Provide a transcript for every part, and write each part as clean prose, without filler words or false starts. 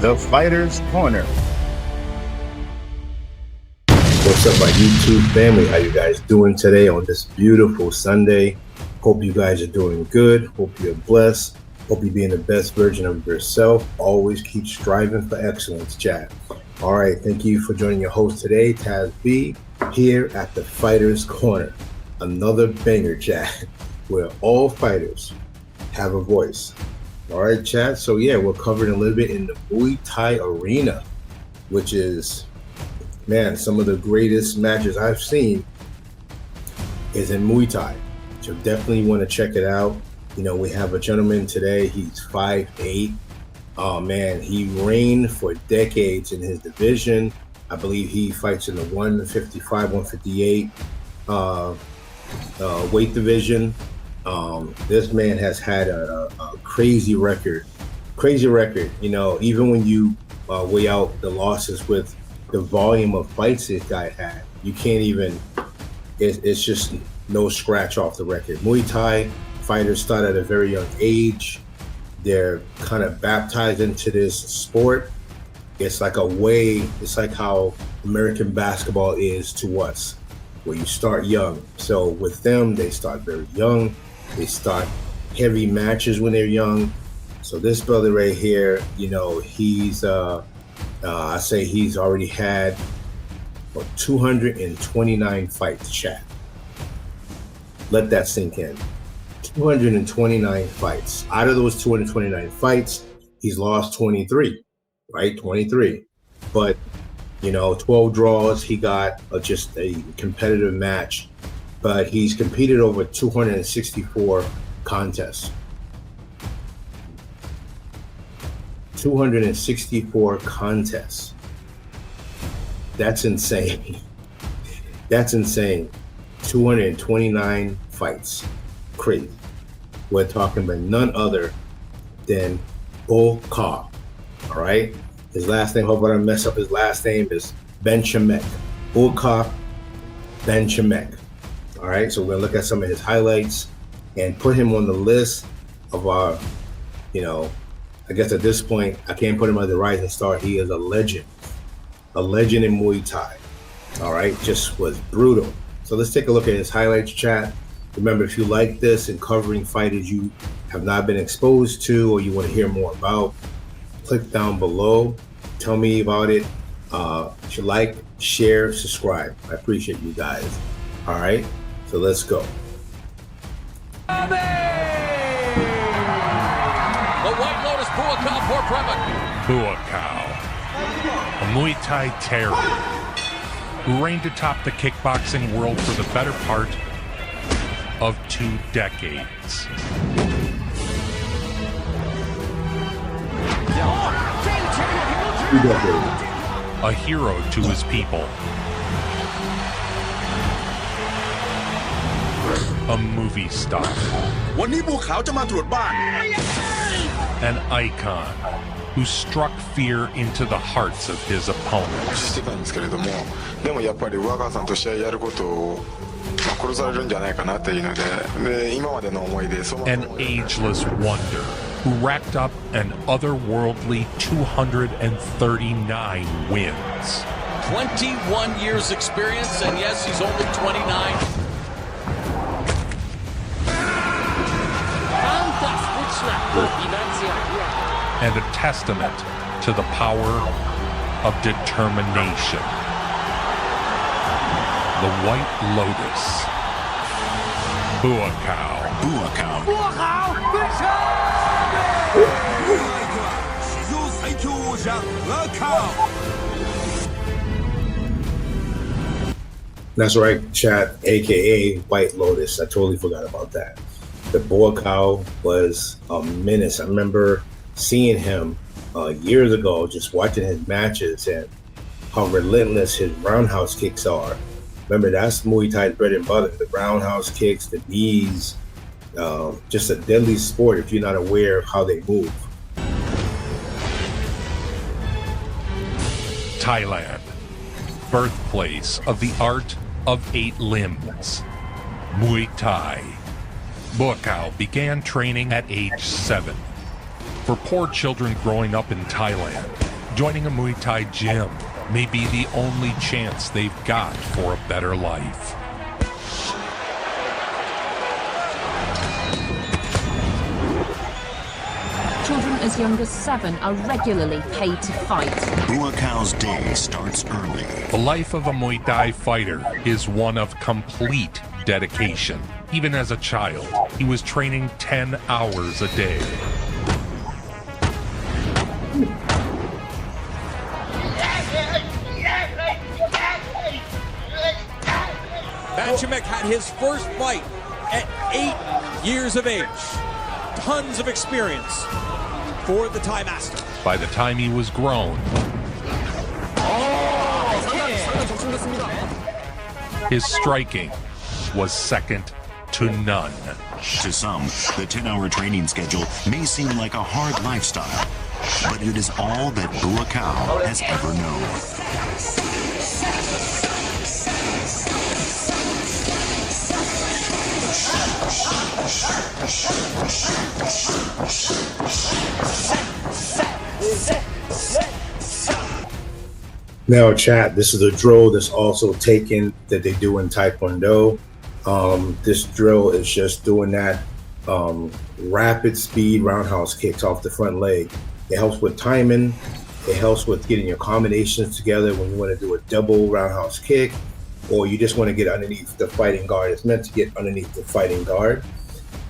The Fighter's Corner. What's up, my YouTube family? How you guys doing today on this beautiful Sunday? Hope you guys are doing good. Hope you're blessed. Hope you're being the best version of yourself. Always keep striving for excellence, chat. All right, thank you for joining your host today, Taz B, here at the Fighter's Corner. Another banger, chat, where all fighters have a voice. All right, chat. So yeah, we're covering a little bit in the Muay Thai arena, which is, man, some of the greatest matches I've seen is in Muay Thai. So definitely want to check it out. You know, we have a gentleman today. He's 5'8". Oh man, he reigned for decades in his division. I believe he fights in the 155, 158 weight division. This man has had a crazy record. You know, even when you weigh out the losses with the volume of fights this guy had, you can't even, it's just no scratch off the record. Muay Thai fighters start at a very young age. They're kind of baptized into this sport. It's like it's like how American basketball is to us, where you start young. So with them, they start very young. They start heavy matches when they're young. So this brother right here, you know, he's, I say he's already had 229 fights, chat. Let that sink in. 229 fights. Out of those 229 fights, he's lost 23, right? 23. But, you know, 12 draws. He got just a competitive match. But he's competed over 264 contests. 264 contests. That's insane. That's insane. 229 fights. Crazy. We're talking about none other than Buakaw. All right. His last name, hope I don't mess up his last name, is Benchamek. Buakaw Benchamek. All right. So we're going to look at some of his highlights and put him on the list of our, you know, I guess at this point, I can't put him as a rising star. He is a legend in Muay Thai. All right. Just was brutal. So let's take a look at his highlights, chat. Remember, if you like this and covering fighters you have not been exposed to or you want to hear more about, click down below. Tell me about it. If you like, share, subscribe. I appreciate you guys. All right, so let's go. The White Lotus Buakaw for Bremen. Buakaw, a Muay Thai terror who reigned atop the kickboxing world for the better part of 2 decades. A hero to his people. A movie star. An icon who struck fear into the hearts of his opponents. An ageless wonder who racked up an otherworldly 239 wins. 21 years experience, and yes, he's only 29. And a testament to the power of determination. The White Lotus. Buakaw. That's right, chat, aka White Lotus. I totally forgot about that. The Buakaw was a menace. I remember seeing him years ago, just watching his matches and how relentless his roundhouse kicks are. Remember, that's Muay Thai's bread and butter. The roundhouse kicks, the knees, just a deadly sport if you're not aware of how they move. Thailand, birthplace of the art of 8 limbs, Muay Thai. Buakaw began training at age 7. For poor children growing up in Thailand, Joining a Muay Thai gym may be the only chance they've got for a better life. Children as young as 7 are regularly paid to fight. Buakaw's day starts early. The life of a Muay Thai fighter is one of complete dedication. Even as a child, he was training 10 hours a day. Benjamin had his first fight at 8 years of age. Tons of experience for the Thai master. By the time he was grown, his striking was second to none. To some, the 10-hour training schedule may seem like a hard lifestyle, but it is all that Buakaw has ever known. Now, chat, this is a drill that's also taken that they do in Taekwondo. This drill is just doing that rapid speed roundhouse kicks off the front leg. It helps with timing. It helps with getting your combinations together when you want to do a double roundhouse kick, or you just want to get underneath the fighting guard. It's meant to get underneath the fighting guard.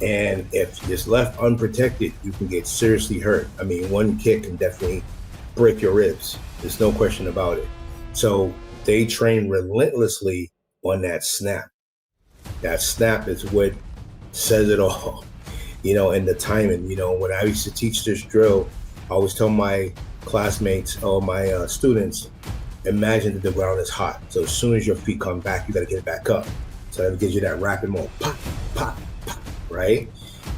And if it's left unprotected, you can get seriously hurt. I mean, one kick can definitely break your ribs. There's no question about it. So they train relentlessly on that snap. That snap is what says it all, and the timing. When I used to teach this drill, I always tell my classmates or my students, imagine that the ground is hot. So as soon as your feet come back, you got to get it back up. So that gives you that rapid mode, pop, pop, pop, right?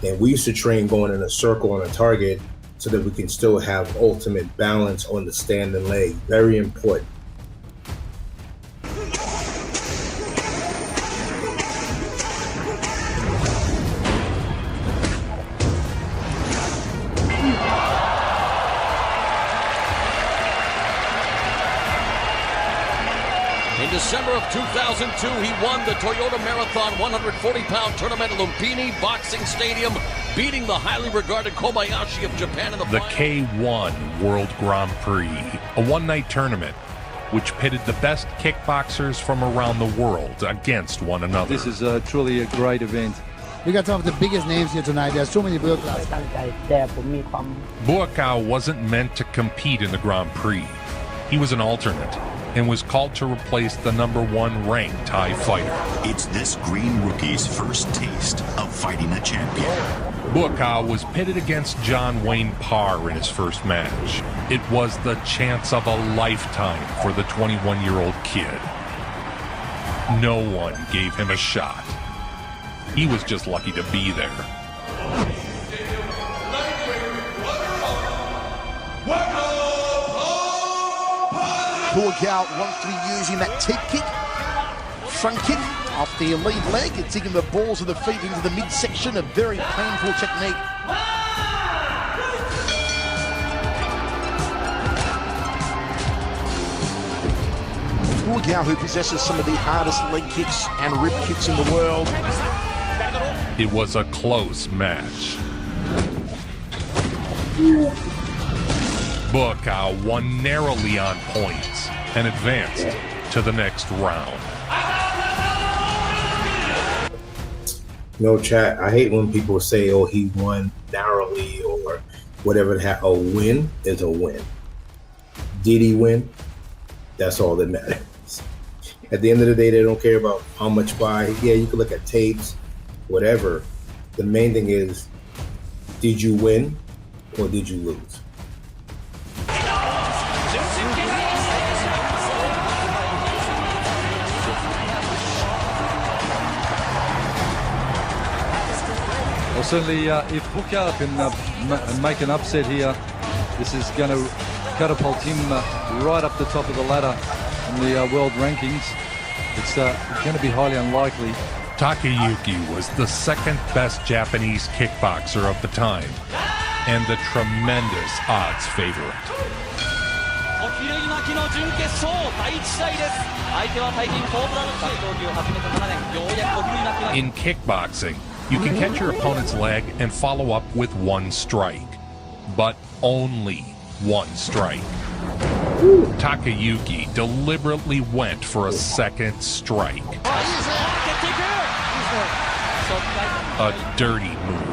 And we used to train going in a circle on a target so that we can still have ultimate balance on the standing leg. Very important. In December of 2002, he won the Toyota Marathon 140-pound tournament at Lumpini Boxing Stadium, beating the highly regarded Kobayashi of Japan in the K-1 World Grand Prix, a one-night tournament which pitted the best kickboxers from around the world against one another. This is truly a great event. We got some of the biggest names here tonight. There's so many Buakaws. Buakaw wasn't meant to compete in the Grand Prix. He was an alternate and was called to replace the #1 ranked Thai fighter. It's this green rookie's first taste of fighting a champion. Buakaw was pitted against John Wayne Parr in his first match. It was the chance of a lifetime for the 21-year-old kid. No one gave him a shot. He was just lucky to be there. Buakaw wants to be using that teep kick, front kick off the lead leg. It's taking the balls of the feet into the midsection, a very painful technique. Buakaw, who possesses some of the hardest leg kicks and rib kicks in the world. It was a close match. Buakaw won narrowly on points and advanced to the next round. Chat, I hate when people say, oh, he won narrowly or whatever. A win is a win. Did he win? That's all that matters. At the end of the day, they don't care about how much by. Yeah, you can look at tapes, whatever. The main thing is, did you win or did you lose? Well, certainly, if Buakaw can make an upset here, this is going to catapult him right up the top of the ladder in the world rankings. It's going to be highly unlikely. Takayuki was the second best Japanese kickboxer of the time and the tremendous odds favorite. In kickboxing, you can catch your opponent's leg and follow up with one strike, but only one strike. Takayuki deliberately went for a second strike. A dirty move.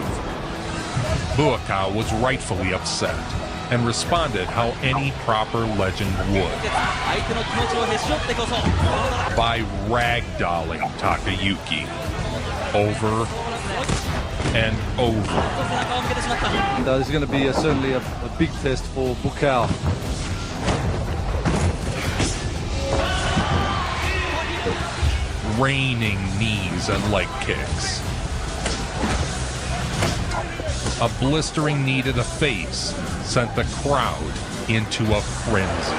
Buakaw was rightfully upset and responded how any proper legend would, by ragdolling Takayuki over and over. This is going to be certainly a big test for Buakaw. Raining knees and leg kicks. A blistering knee to the face sent the crowd into a frenzy.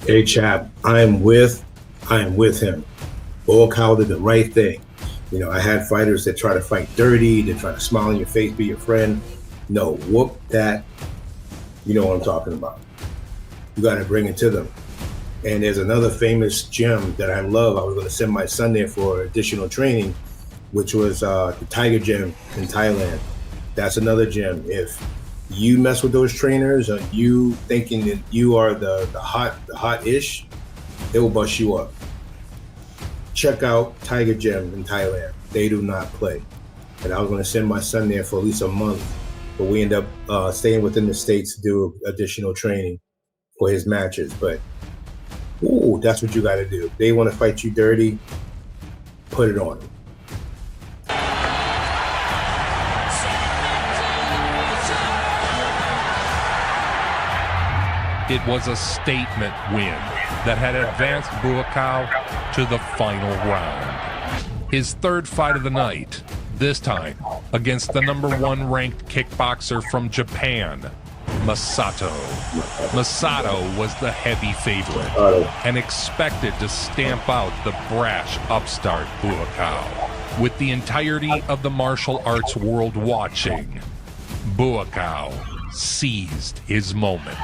Hey, chap, I'm with him. Buakaw did the right thing. You know, I had fighters that try to fight dirty, that try to smile in your face, be your friend. No, whoop that. You know what I'm talking about. You got to bring it to them. And there's another famous gym that I love. I was going to send my son there for additional training, which was the Tiger Gym in Thailand. That's another gym. If you mess with those trainers, or you thinking that you are the hot-ish, they will bust you up. Check out Tiger Gym in Thailand. They do not play. And I was going to send my son there for at least a month, but we end up staying within the States to do additional training for his matches. But ooh, that's what you got to do. They want to fight you dirty, put it on them. It was a statement win that had advanced Buakaw to the final round. His third fight of the night, this time against the #1 ranked kickboxer from Japan, Masato. Masato was the heavy favorite and expected to stamp out the brash upstart Buakaw. With the entirety of the martial arts world watching, Buakaw seized his moment.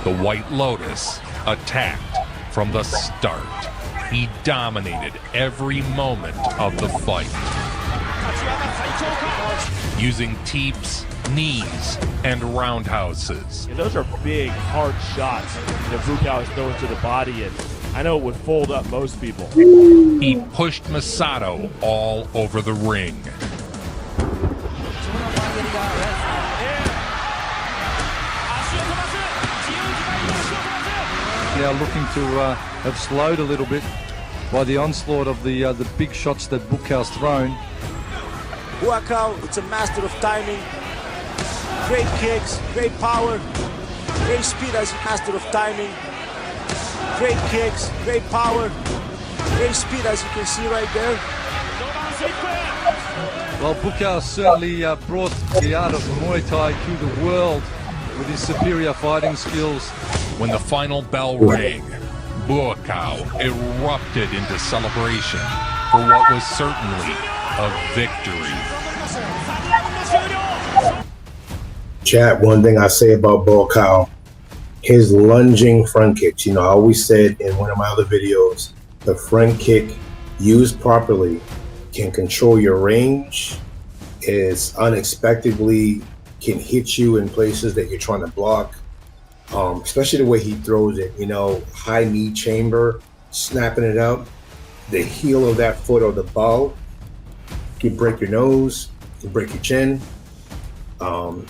The White Lotus attacked from the start. He dominated every moment of the fight, using teeps, knees, and roundhouses. And those are big, hard shots that Buakaw is throwing to the body, and I know it would fold up most people. He pushed Masato all over the ring. Now looking to have slowed a little bit by the onslaught of the big shots that Buakaw's thrown. Buakaw, it's a master of timing. Great kicks, great power, great speed as a master of timing. Great kicks, great power, great speed as you can see right there. Well, Buakaw certainly brought the art of Muay Thai to the world with his superior fighting skills. When the final bell rang, Buakaw erupted into celebration for what was certainly a victory. Chat, one thing I say about Baukaw, his lunging front kicks. You know, I always said in one of my other videos, the front kick used properly can control your range, is unexpectedly can hit you in places that you're trying to block. Especially the way he throws it, you know, high knee chamber, snapping it up. The heel of that foot or the ball can break your nose, can break your chin. And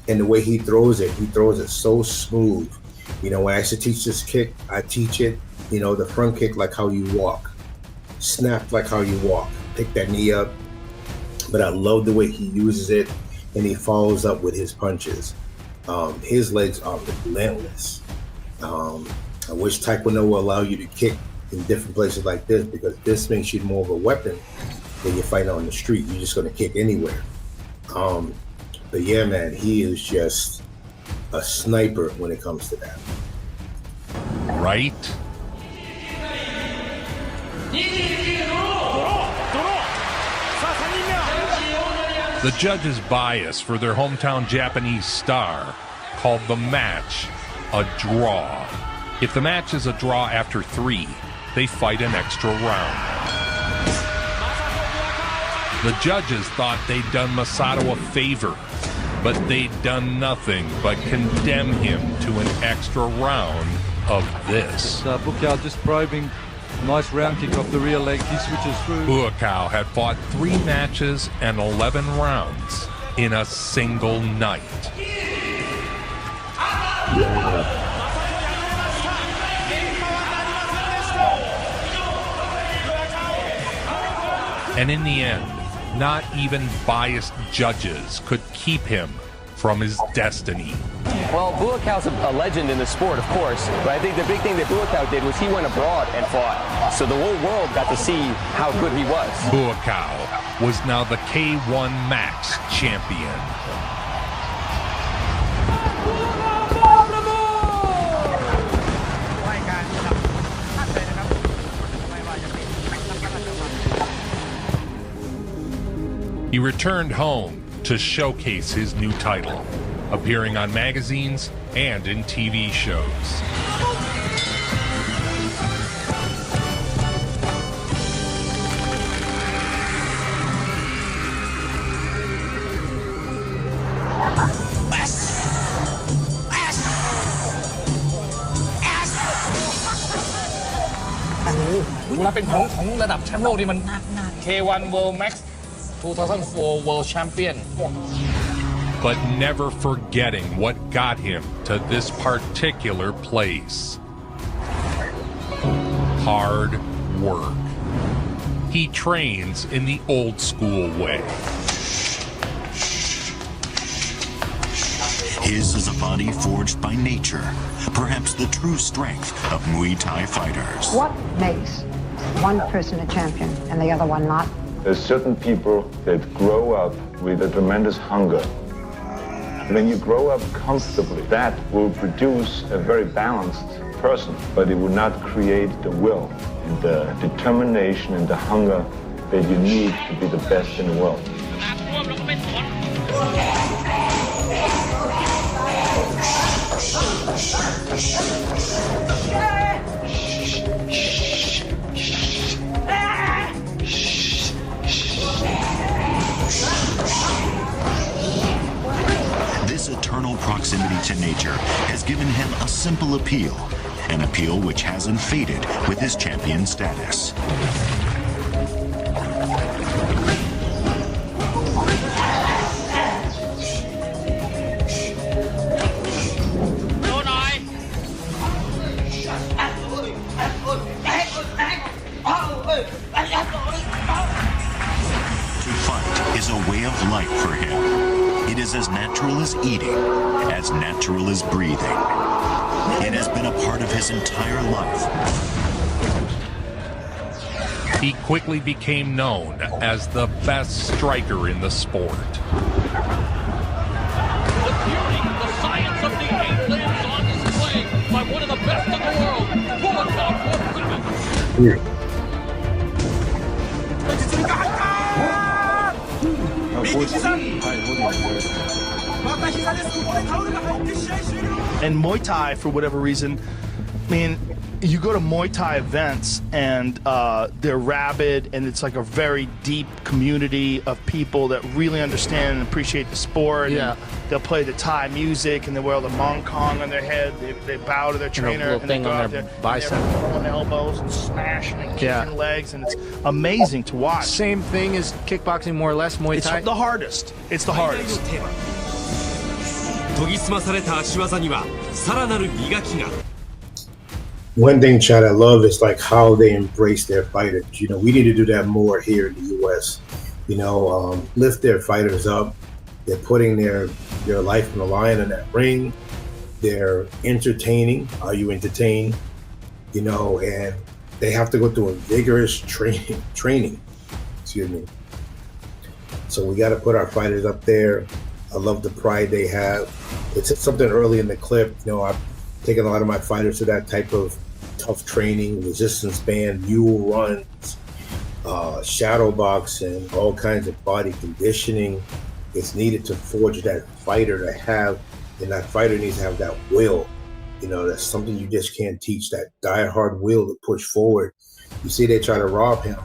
the way he throws it so smooth. You know, when I used to teach this kick, I teach it, you know, the front kick like how you walk. Snap like how you walk. Pick that knee up. But I love the way he uses it and he follows up with his punches. His legs are relentless. I wish Taekwondo will allow you to kick in different places like this, because this makes you more of a weapon when you're fighting on the street. You're just going to kick anywhere. But yeah, man, he is just a sniper when it comes to that. Right? The judges' bias for their hometown Japanese star called the match a draw. If the match is a draw after 3, they fight an extra round. The judges thought they'd done Masato a favor, but they'd done nothing but condemn him to an extra round of this. Buakaw just probing. Nice round kick off the rear leg. He switches through. Buakaw had fought 3 matches and 11 rounds in a single night. And in the end, not even biased judges could keep him from his destiny. Well, Buakaw's a legend in the sport, of course, but I think the big thing that Buakaw did was he went abroad and fought, so the whole world got to see how good he was. Buakaw was now the K-1 Max champion. He returned home to showcase his new title, appearing on magazines and in TV shows. K-1 World Max 2004 World Champion. But never forgetting what got him to this particular place. Hard work. He trains in the old school way. His is a body forged by nature, perhaps the true strength of Muay Thai fighters. What makes one person a champion and the other one not? There's certain people that grow up with a tremendous hunger. When you grow up comfortably, that will produce a very balanced person, but it will not create the will and the determination and the hunger that you need to be the best in the world. This eternal proximity to nature has given him a simple appeal, an appeal which hasn't faded with his champion status. To fight is a way of life for him. It is as natural as eating, as natural as breathing. It has been a part of his entire life. He quickly became known as the best striker in the sport. The beauty, the science of the 8 limbs on display by one of the best in the world, Buakaw. And Muay Thai, for whatever reason, I mean, you go to Muay Thai events and they're rabid, and it's like a very deep community of people that really understand and appreciate the sport. Yeah. And they'll play the Thai music, and they wear the Mong Kong on their head. They bow to their trainer, and they go out there, bicep, and they're throwing elbows and smashing and kicking legs, and it's amazing to watch. Same thing as kickboxing, more or less. Muay Thai. It's the hardest. It's the hardest. One thing, Chad, I love is like how they embrace their fighters. You know, we need to do that more here in the U.S. You know, lift their fighters up. They're putting their life on the line in that ring. They're entertaining. Are you entertained? You know, and they have to go through a vigorous training. Excuse me. So we got to put our fighters up there. I love the pride they have. It's something early in the clip. You know, I've taken a lot of my fighters to that type of tough training, resistance band, mule runs, shadow boxing, all kinds of body conditioning. It's needed to forge that fighter to have, and that fighter needs to have that will. You know, that's something you just can't teach, that die-hard will to push forward. You see, they try to rob him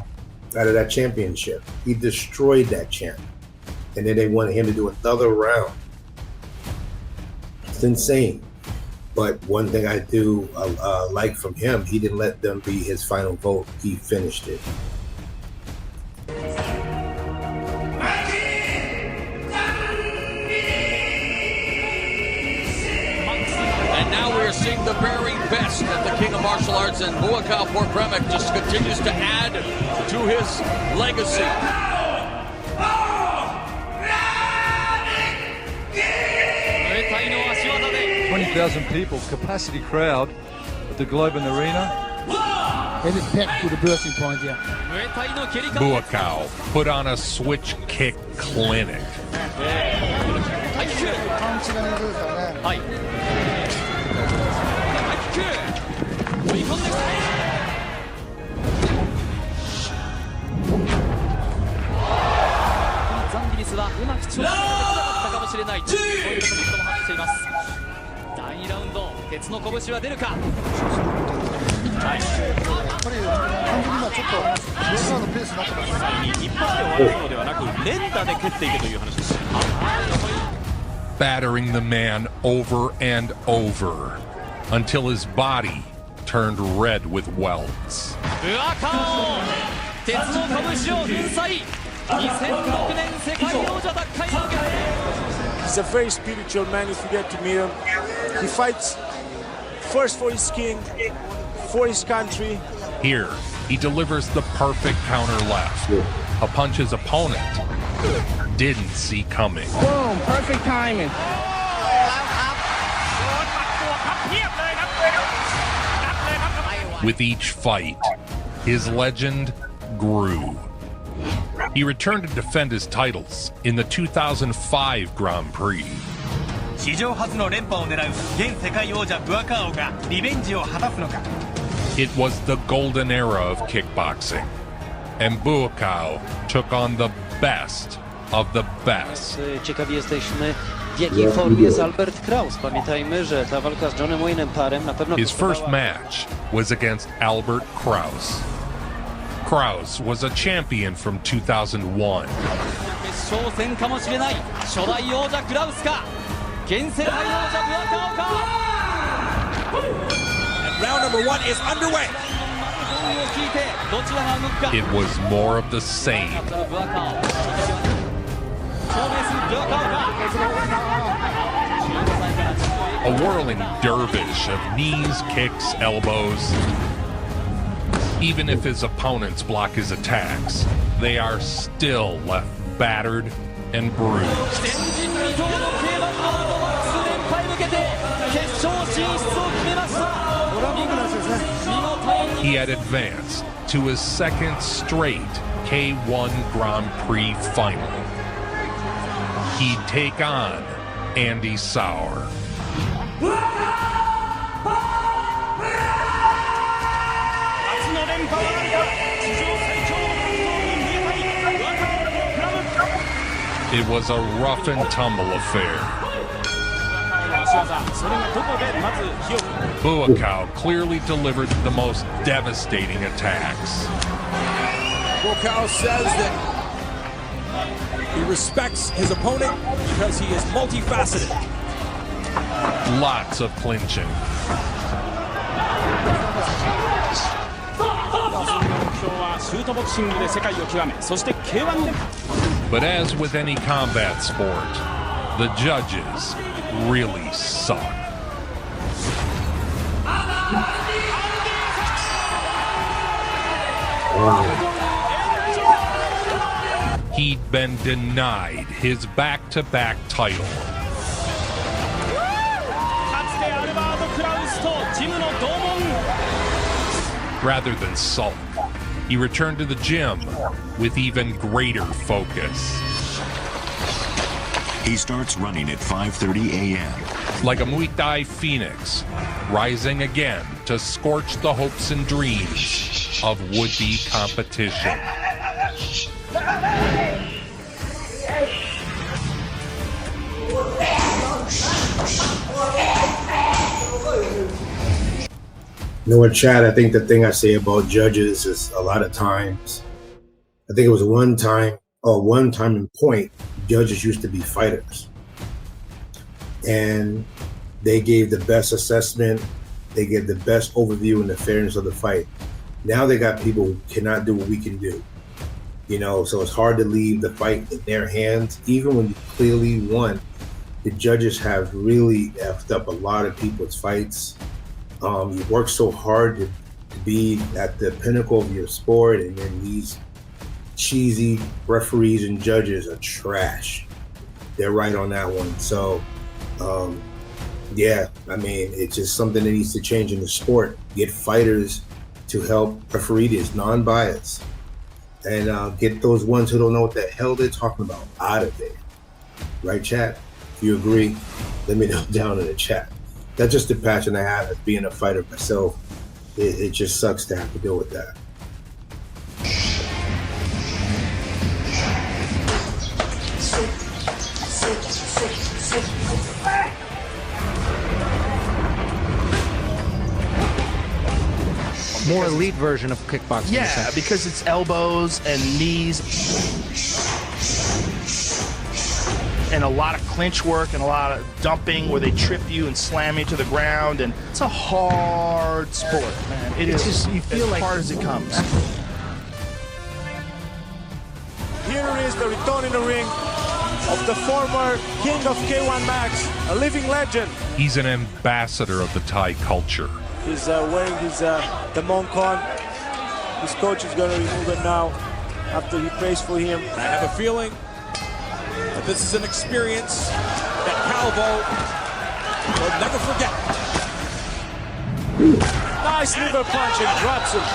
out of that championship. He destroyed that champ. And then they wanted him to do another round. It's insane. But one thing I do like from him, he didn't let them be his final vote. He finished it. And now we're seeing the very best at the King of Martial Arts, and Buakaw Porkremik just continues to add to his legacy. 20,000 people, capacity crowd at the Globe Arena. It is packed to the bursting point, yeah. Buakaw put on a switch kick clinic. Battering the man over and over until his body turned red with welts. He's a very spiritual man if you get to meet him. He fights first for his king, for his country. Here, he delivers the perfect counter left, a punch his opponent didn't see coming. Boom, perfect timing. With each fight, his legend grew. He returned to defend his titles in the 2005 Grand Prix. 史上初の連覇を狙う現世界王者ブアカーオがリベンジを果たすのか。 It was the golden era of kickboxing, and Buakaw took on the best of the best. Ciekawi jesteśmy, w jakiej formie jest Albert Kraus. Pamiętajmy, że ta walka z Johnem Wayne'em Parrem na pewno... His first match was against Albert Kraus. Kraus was a champion from 2001. 決勝戦かもしれない初代王者クラウスか現世界王者ブアカオか Round number 1 is underway. It was more of the same. A whirling dervish of knees, kicks, elbows. Even if his opponents block his attacks, they are still left battered and bruised. He had advanced to his second straight K-1 Grand Prix final. He'd take on Andy Sauer. It was a rough and tumble affair. Buakaw clearly delivered the most devastating attacks. Buakaw says that he respects his opponent because he is multifaceted. Lots of clinching. But as with any combat sport, the judges really suck. He'd been denied his back-to-back title. Rather than sulk, he returned to the gym with even greater focus. He starts running at 5:30 a.m. Like a Muay Thai phoenix, rising again to scorch the hopes and dreams of would-be competition. You know what, Chad? I think the thing I say about judges is a lot of times, I think it was one time in point, judges used to be fighters. And they gave the best assessment, they gave the best overview and the fairness of the fight. Now they got people who cannot do what we can do. You know, so it's hard to leave the fight in their hands. Even when you clearly won, the judges have really effed up a lot of people's fights. You work so hard to be at the pinnacle of your sport, and then these cheesy referees and judges are trash. They're right on that one. So, yeah, I mean, it's just something that needs to change in the sport. Get fighters to help referee this, non-biased, and get those ones who don't know what the hell they're talking about out of there. Right, chat? If you agree, let me know down in the chat. That's just the passion I have as being a fighter myself. It just sucks to have to deal with that. More elite version of kickboxing. Yeah, because it's elbows and knees and a lot of clinch work and a lot of dumping where they trip you and slam you to the ground, and it's a hard sport, man. It's just, you feel as hard as it comes. Here is the return in the ring of the former king of K1 Max, a living legend. He's an ambassador of the Thai culture. He's wearing his the monk on. His coach is going to remove it now after he prays for him. I have a feeling that this is an experience that Calvo will never forget. Nice liver punch and drops him.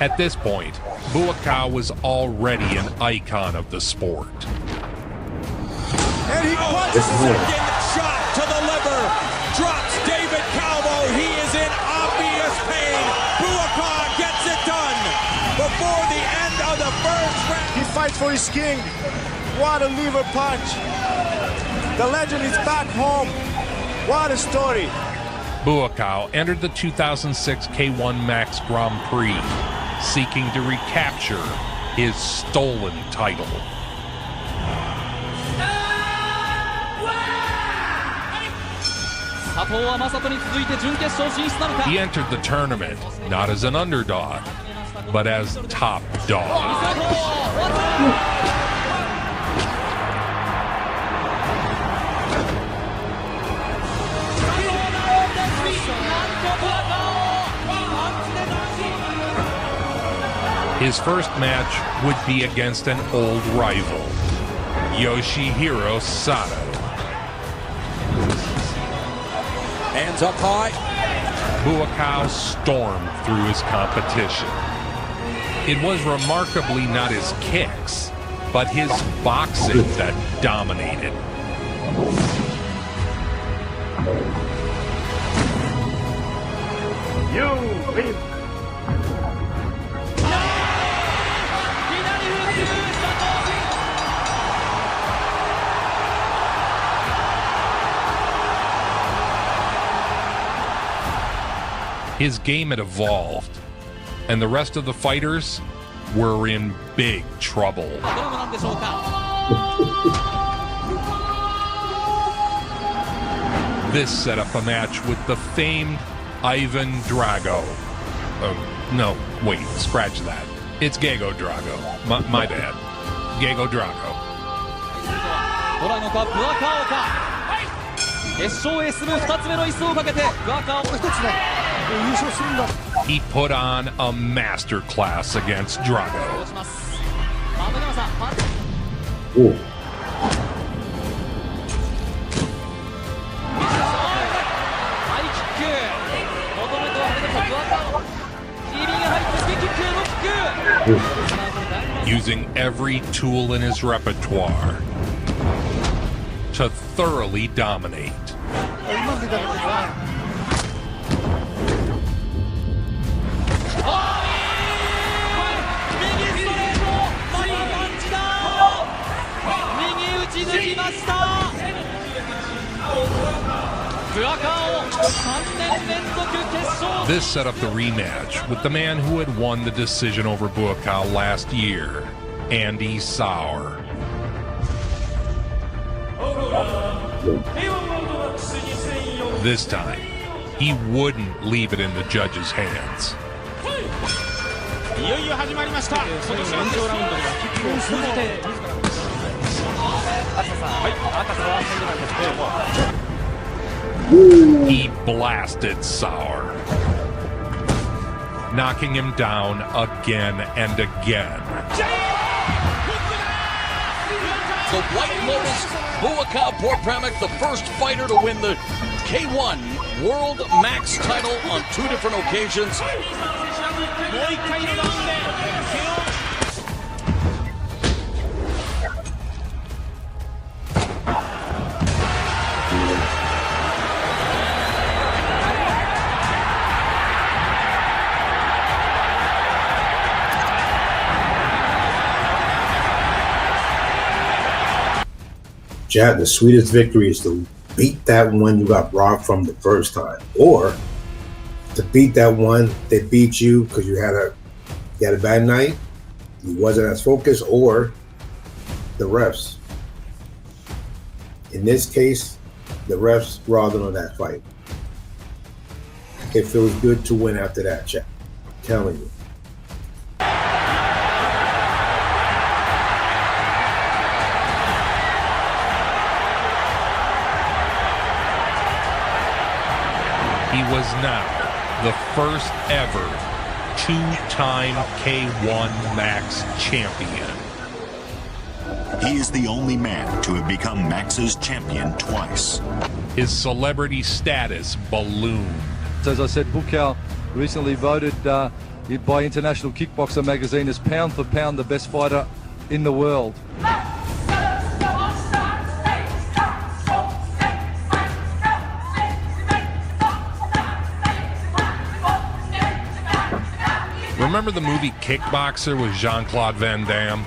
At this point, Buakaw was already an icon of the sport. And he punches his second shot to the liver. Drops David Calvo. He is in obvious pain. Buakaw gets it done before the end of the first round. He fights for his king. What a liver punch. The legend is back home. What a story. Buakaw entered the 2006 K1 Max Grand Prix, seeking to recapture his stolen title. He entered the tournament not as an underdog, but as top dog. His first match would be against an old rival, Yoshihiro Sato. Hands up high. Buakaw stormed through his competition. It was remarkably not his kicks, but his boxing that dominated. You win. His game had evolved, and the rest of the fighters were in big trouble. This set up a match with the famed Ivan Drago. No, wait, scratch that. It's Gago Drago. My bad. Gago Drago. He put on a masterclass against Drago. Ooh. using every tool in his repertoire to thoroughly dominate. This set up the rematch with the man who had won the decision over Buakaw last year, Andy Sauer. This time, he wouldn't leave it in the judges' hands. He blasted Sauer, knocking him down again and again. The White Lotus, Buakaw Porpramic, the first fighter to win the K-1 World Max title on 2 different occasions. Chad, the sweetest victory is to beat that one you got robbed from the first time, or to beat that one that beat you because you had a bad night, you wasn't as focused, or the refs. In this case, the refs robbed him of that fight. It feels good to win after that, Chad. I'm telling you. He was now the first ever 2-time K-1 Max champion. He is the only man to have become Max's champion twice. His celebrity status ballooned. As I said, Buakaw recently voted by International Kickboxer magazine as pound for pound the best fighter in the world. Remember the movie Kickboxer with Jean-Claude Van Damme?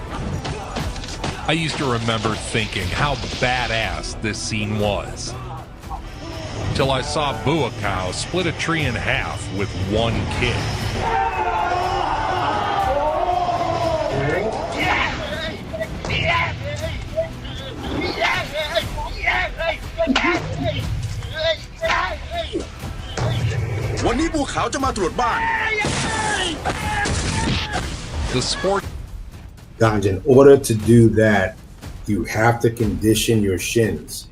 I used to remember thinking how badass this scene was, till I saw Buakaw split a tree in half with one kick. The sport. Guys, in order to do that, you have to condition your shins.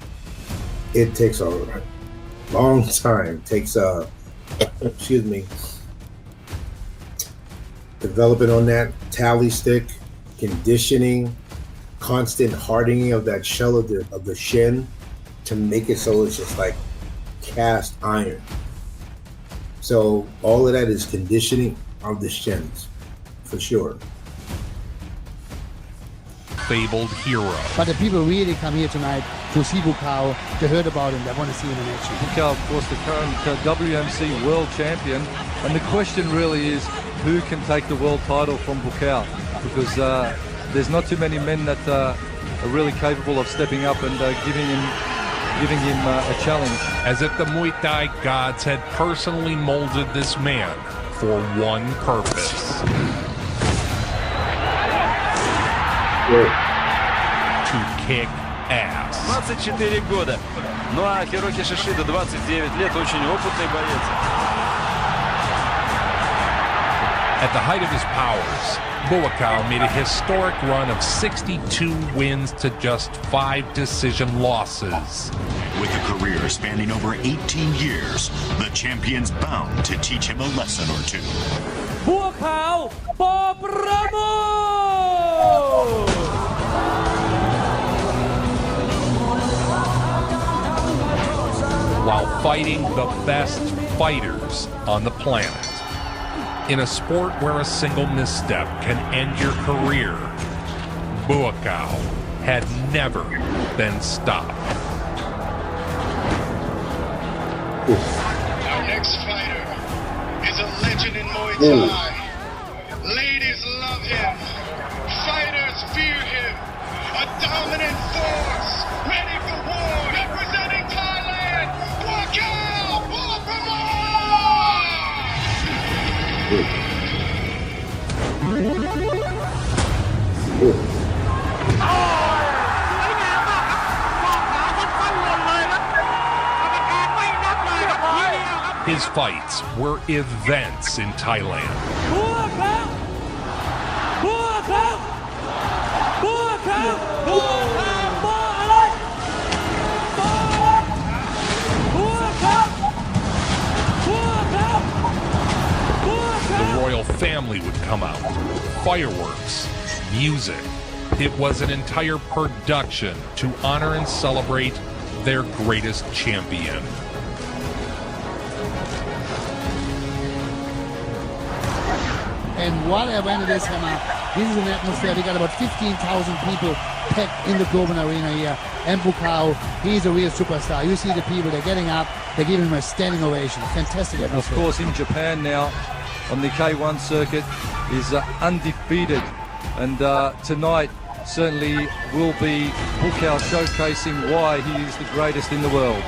It takes a long time. It takes excuse me, developing on that tally stick, conditioning, constant hardening of that shell of the shin to make it so it's just like cast iron. So all of that is conditioning of the shins, for sure. Fabled hero. But the people really come here tonight to see Buakaw. They heard about him. They want to see him in action. Buakaw, of course, the current WMC world champion. And the question really is, who can take the world title from Buakaw? Because there's not too many men that are really capable of stepping up and giving him a challenge. As if the Muay Thai gods had personally molded this man for one purpose. To kick ass. 24 года. Ну а Хироки Шишида 29 лет, очень опытный боец. At the height of his powers, Buakaw made a historic run of 62 wins to just 5 decision losses. With a career spanning over 18 years, the champion's bound to teach him a lesson or two. Buakaw Porpramic! While fighting the best fighters on the planet. In a sport where a single misstep can end your career, Buakaw had never been stopped. Our next fighter is a legend in Muay Thai. Ladies love him. Fighters fear him. A dominant force, ready for war, representing Thailand. Buakaw! His fights were events in Thailand. Buakaw! Buakaw! Buakaw! The royal family would come out. Fireworks, music. It was an entire production to honor and celebrate their greatest champion. And what event it is, Hammer. This is an atmosphere. We got about 15,000 people packed in the Coben Arena here. And Buakaw, he's a real superstar. You see the people, they're getting up, they're giving him a standing ovation. Fantastic atmosphere. Of course, in Japan now, on the K-1 circuit, is undefeated. And tonight certainly will be Buakaw showcasing why he is the greatest in the world.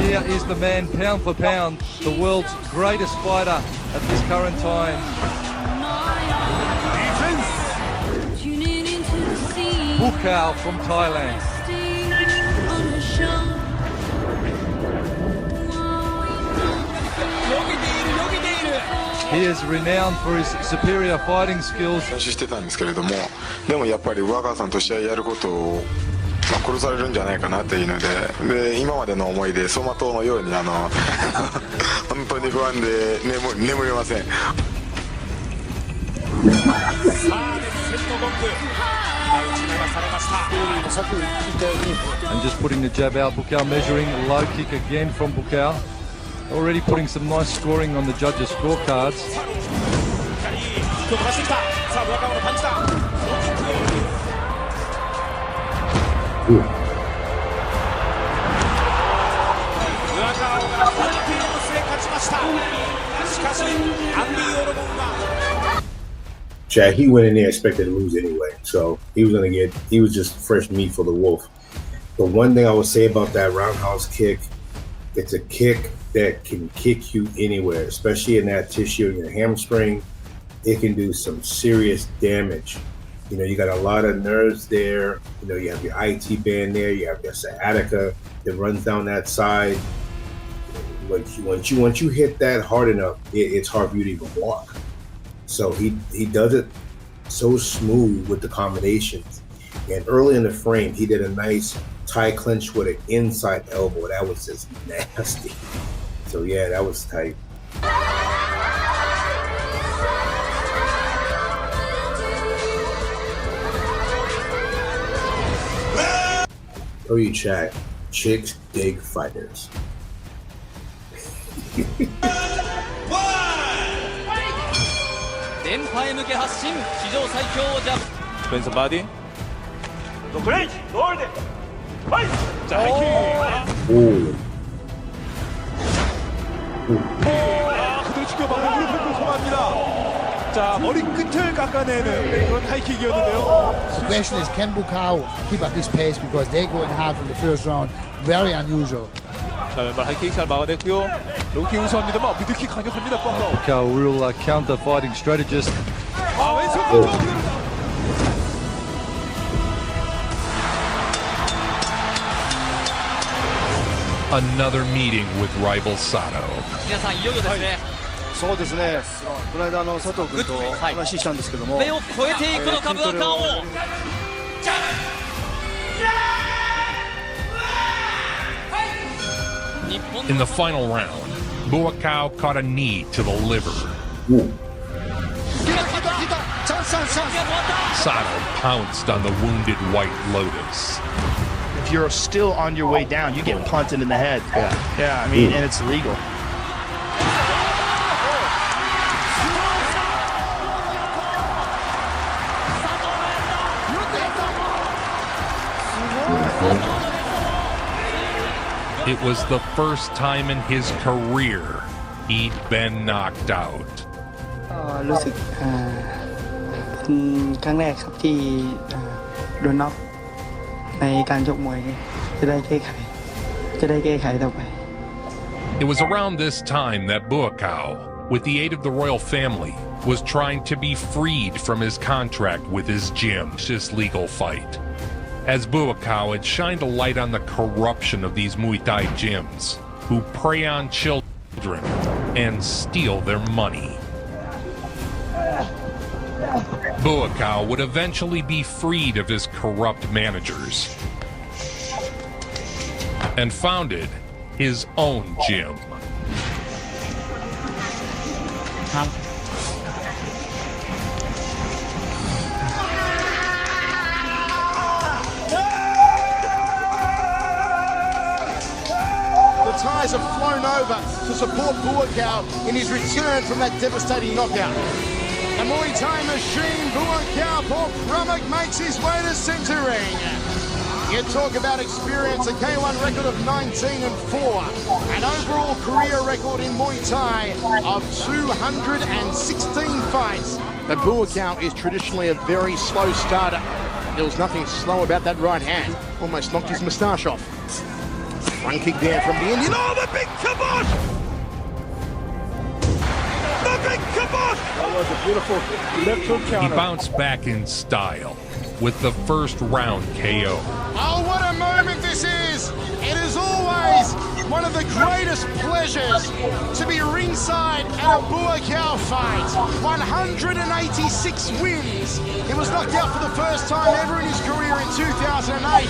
Here is the man, pound for pound, the world's greatest fighter at this current time. Buakaw from Thailand. He is renowned for his superior fighting skills. してたんですけれども、でもやっぱり上川さんと試合やることを殺されるんじゃないかなっていうので、今までの思いで走馬灯のように本当に不安で眠れません。 And just putting the jab out, Buakaw measuring, low kick again from Buakaw. Already putting some nice scoring on the judges' scorecards. Chad, he went in there expected to lose anyway, so he was just fresh meat for the wolf. The one thing I would say about that roundhouse kick, it's a kick that can kick you anywhere, especially in that tissue in your hamstring. It can do some serious damage. You know, you got a lot of nerves there. You know, you have your IT band there. You have your sciatica that runs down that side. Once you hit that hard enough, it's hard for you to even walk. So he does it so smooth with the combinations. And early in the frame, he did a nice tie clinch with an inside elbow. That was just nasty. So yeah, that was tight. Oh, you chat. Chicks dig fighters. Spencer Body. 자, 머리 끝을 깎아내는 그런 하이킥이었는데요. The question is, can Buakaw keep up this pace because they're going hard from the first round? Very unusual. 자, 왼발 하이킥 잘 막아냈고요. 로킥 우수합니다만 미드킥 강력합니다. Buakaw, real counter fighting strategist. 아, 왼손 Another meeting with rival Sato. 皆さんいよいよですね。そうですね。この間佐藤君と話したんですけども、目を超えていくのかBuakawを。日本 In the final round, Buakaw caught a knee to the liver. Sato pounced on the wounded White Lotus. If you're still on your way down, you get punted in the head. Yeah, I mean, and it's legal. It was the first time in his career he'd been knocked out. รู้สึกเป็นครั้งแรกครับที่โดนน็อกในการชกมวยจะได้แก้ไขต่อไป It was around this time that Buakaw, with the aid of the royal family, was trying to be freed from his contract with his gym, this legal fight. As Buakaw had shined a light on the corruption of these Muay Thai gyms, who prey on children and steal their money. Buakaw would eventually be freed of his corrupt managers and founded his own gym. The Thais have flown over to support Buakaw in his return from that devastating knockout. The Muay Thai machine, Buakaw, Paul Krummek makes his way to centering. You talk about experience, a K1 record of 19-4, an overall career record in Muay Thai of 216 fights. But Buakaw is traditionally a very slow starter. There was nothing slow about that right hand. Almost knocked his moustache off. One kick there from the Indian. Oh, the big kibosh! The big kibosh! That was a beautiful left hook counter. He bounced back in style with the first round KO. Oh, what a moment this is! It is always one of the greatest pleasures to be ringside at a Buakaw fight. 186 wins. He was knocked out for the first time ever in his career in 2008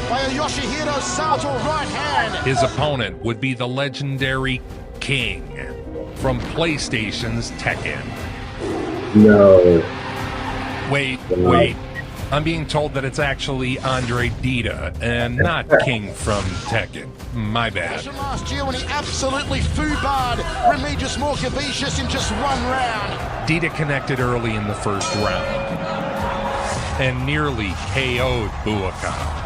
by a Yoshihiro Sato right hand. His opponent would be the legendary King from PlayStation's Tekken. No. Wait. I'm being told that it's actually Andre Dita and not King from Tekken. My bad. Last year when he absolutely foobarred Remigius Morkavicius in just one round. Dita connected early in the first round and nearly KO'd Buakaw.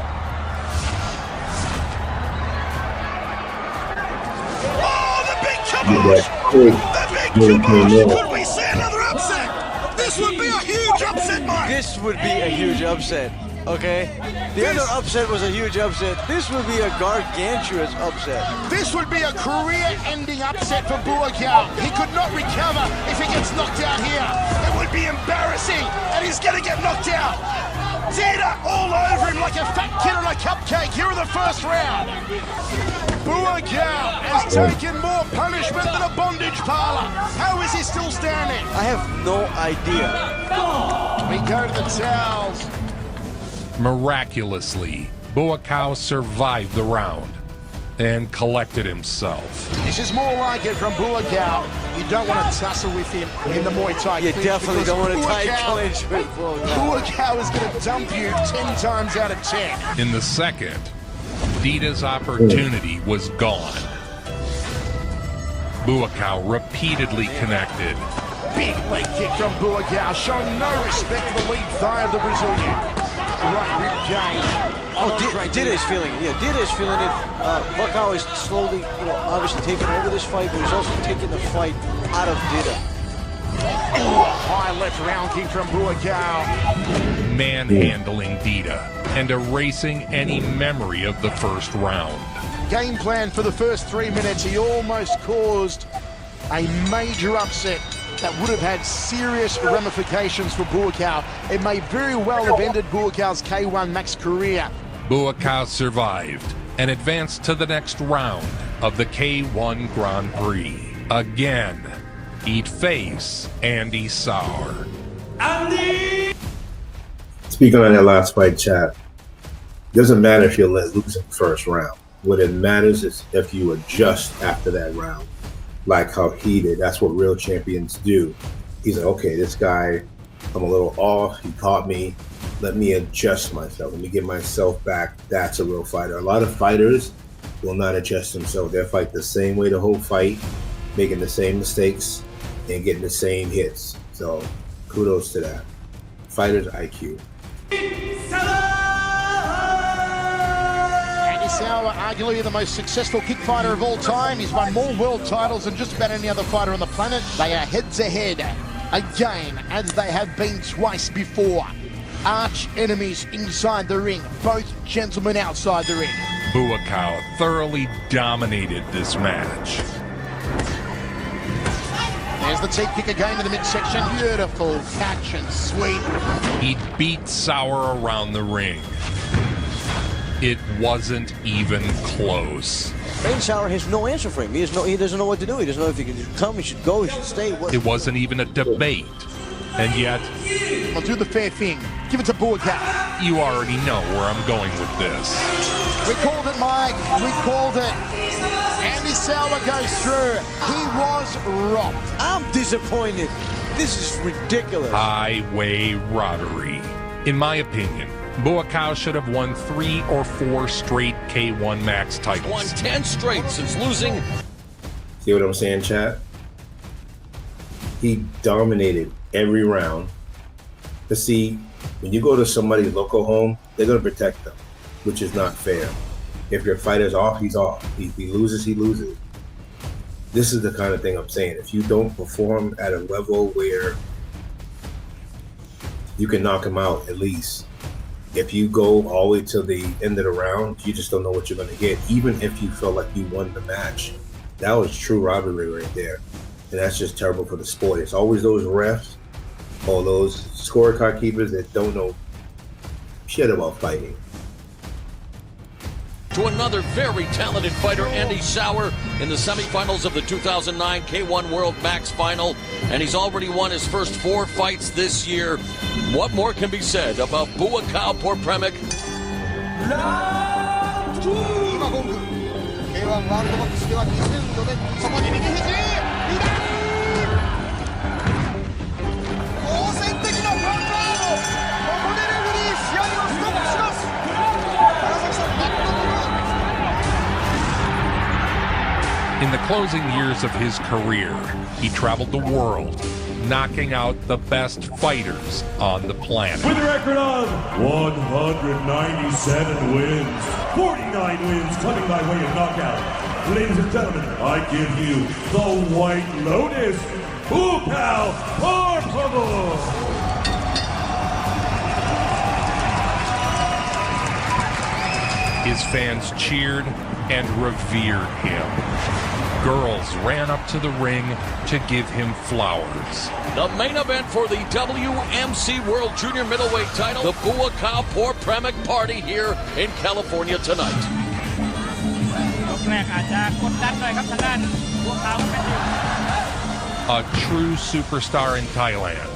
Oh, the big kibosh! The big kibosh! Could we see another upset? This would be a huge upset, Mike! This would be a huge upset, okay? The other upset was a huge upset. This would be a gargantuous upset. This would be a career-ending upset for Buakaw. He could not recover if he gets knocked out here. It would be embarrassing, and he's going to get knocked out. Dita all over him like a fat kid on a cupcake here in the first round. Buakaw has taken more punishment than a bondage parlor. How is he still standing? I have no idea. We go to the towels. Miraculously, Buakaw survived the round and collected himself. This is more like it from Buakaw. You don't want to tussle with him in the Muay Thai. You definitely don't want to tight clinch with Buakaw. Buakaw is going to dump you 10 times out of 10. In the second, Dita's opportunity was gone. Buakaw repeatedly connected. Big leg kick from Buakaw, showing no respect for the lead thigh of the Brazilian. Right rib cage. Oh, Dita is feeling it. Yeah, Dita is feeling it. Buakaw is slowly, obviously taking over this fight, but he's also taking the fight out of Dita. High left round kick from Buakaw. Manhandling Dita and erasing any memory of the first round. Game plan for the first 3 minutes. He almost caused a major upset that would have had serious ramifications for Buakaw. It may very well have ended Buakaw's K1 Max career. Buakaw survived and advanced to the next round of the K1 Grand Prix. Again, he'd face Andy Sauer. Speaking on that last fight, chat, doesn't matter if you let lose in the first round. What it matters is if you adjust after that round, like how he did. That's what real champions do. He's like, okay, this guy, I'm a little off. He caught me. Let me adjust myself. Let me get myself back. That's a real fighter. A lot of fighters will not adjust themselves. They'll fight the same way the whole fight, making the same mistakes and getting the same hits. So kudos to that. Fighter's IQ. Sauer, arguably the most successful kick fighter of all time. He's won more world titles than just about any other fighter on the planet. They are head-to-head again, as they have been twice before. Arch enemies inside the ring, both gentlemen outside the ring. Buakaw thoroughly dominated this match. There's the teep kick again to the midsection. Beautiful catch and sweep. He beat Sauer around the ring. It wasn't even close. Ben Sauer has no answer for him. He doesn't know what to do. He doesn't know if he can come, he should go, he should stay. It wasn't even a debate. And yet... I'll do the fair thing. Give it to Buakaw. You already know where I'm going with this. We called it, Mike. We called it. Andy Sauer goes through. He was robbed. I'm disappointed. This is ridiculous. Highway robbery. In my opinion, Buakaw should have won 3 or 4 straight K1 Max titles. Won 10 straight since losing. See what I'm saying, chat? He dominated every round. But see, when you go to somebody's local home, they're going to protect them, which is not fair. If your fighter's off, he's off. If he loses, he loses. This is the kind of thing I'm saying. If you don't perform at a level where you can knock him out at least, if you go all the way to the end of the round, you just don't know what you're going to get. Even if you feel like you won the match, that was true robbery right there. And that's just terrible for the sport. It's always those refs or those scorecard keepers that don't know shit about fighting. To another very talented fighter, Andy Sauer, in the semifinals of the 2009 K1 World Max Final, and he's already won his first 4 fights this year. What more can be said about Buakaw Porpremic? In the closing years of his career, he traveled the world, knocking out the best fighters on the planet. With a record of 197 wins, 49 wins coming by way of knockout. Ladies and gentlemen, I give you the White Lotus, Buakaw Porpremic. His fans cheered and revered him. Girls ran up to the ring to give him flowers. The main event for the WMC World Junior Middleweight title, the Buakaw Porpremic party here in California tonight. A true superstar in Thailand,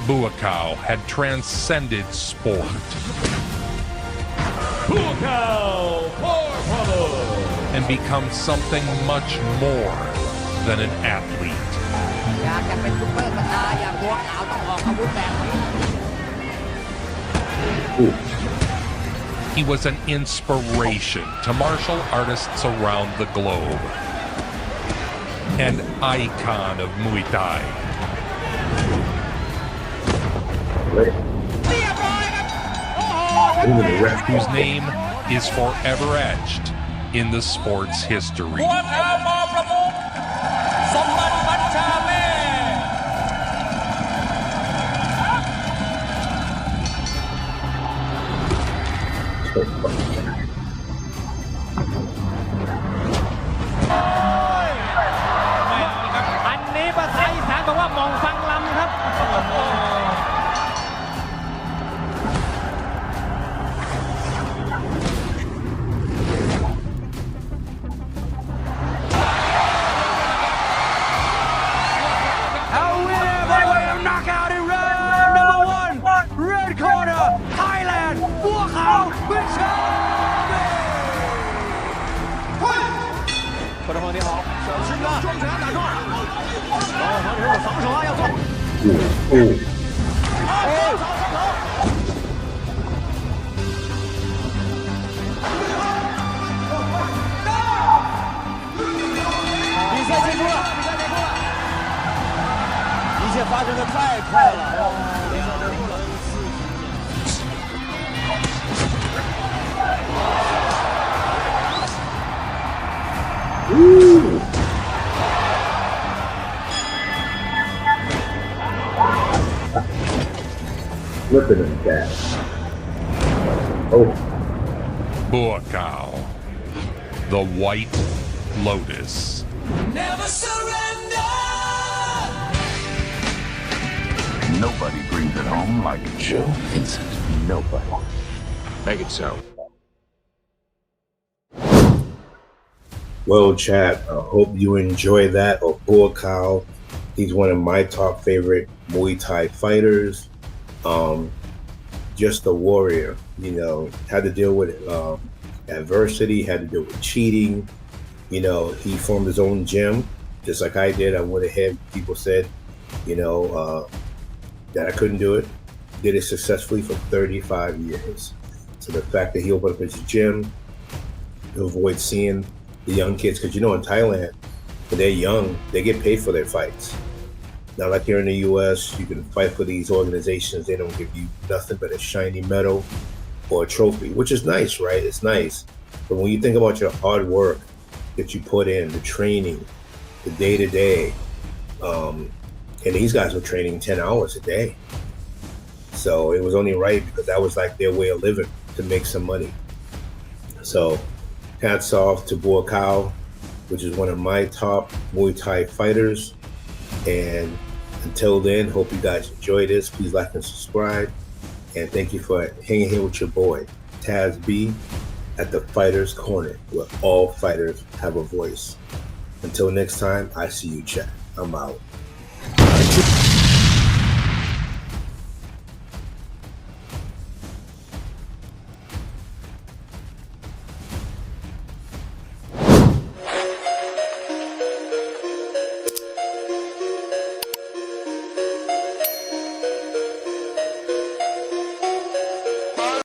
Buakaw had transcended sport. Buakaw Porpremic. And become something much more than an athlete. He was an inspiration to martial artists around the globe. An icon of Muay Thai. Whose name is forever etched in the sport's history. 了。撞起来打撞。防守防守啊，要做。比赛结束了，一切发生的太快了。Flipping him back. Oh. Buakaw, the White Lotus. Never surrender. Nobody brings it home like Joe Vincent. Nobody. Make it so. Well, chat, I hope you enjoy that. Buakaw, he's one of my top favorite Muay Thai fighters. Just a warrior, you know, had to deal with adversity, had to deal with cheating. You know, he formed his own gym, just like I did. I went ahead, people said, you know, that I couldn't do it. Did it successfully for 35 years. So the fact that he opened up his gym to avoid seeing the young kids, because you know in Thailand, when they're young, they get paid for their fights. Not like here in the US, you can fight for these organizations, they don't give you nothing but a shiny medal or a trophy, which is nice, right? It's nice. But when you think about your hard work that you put in, the training, the day-to-day, and these guys were training 10 hours a day. So it was only right because that was like their way of living, to make some money. So hats off to Buakaw, which is one of my top Muay Thai fighters. And until then, hope you guys enjoy this. Please like and subscribe. And thank you for hanging here with your boy, Taz B, at the Fighter's Corner, where all fighters have a voice. Until next time, I see you, chat. I'm out.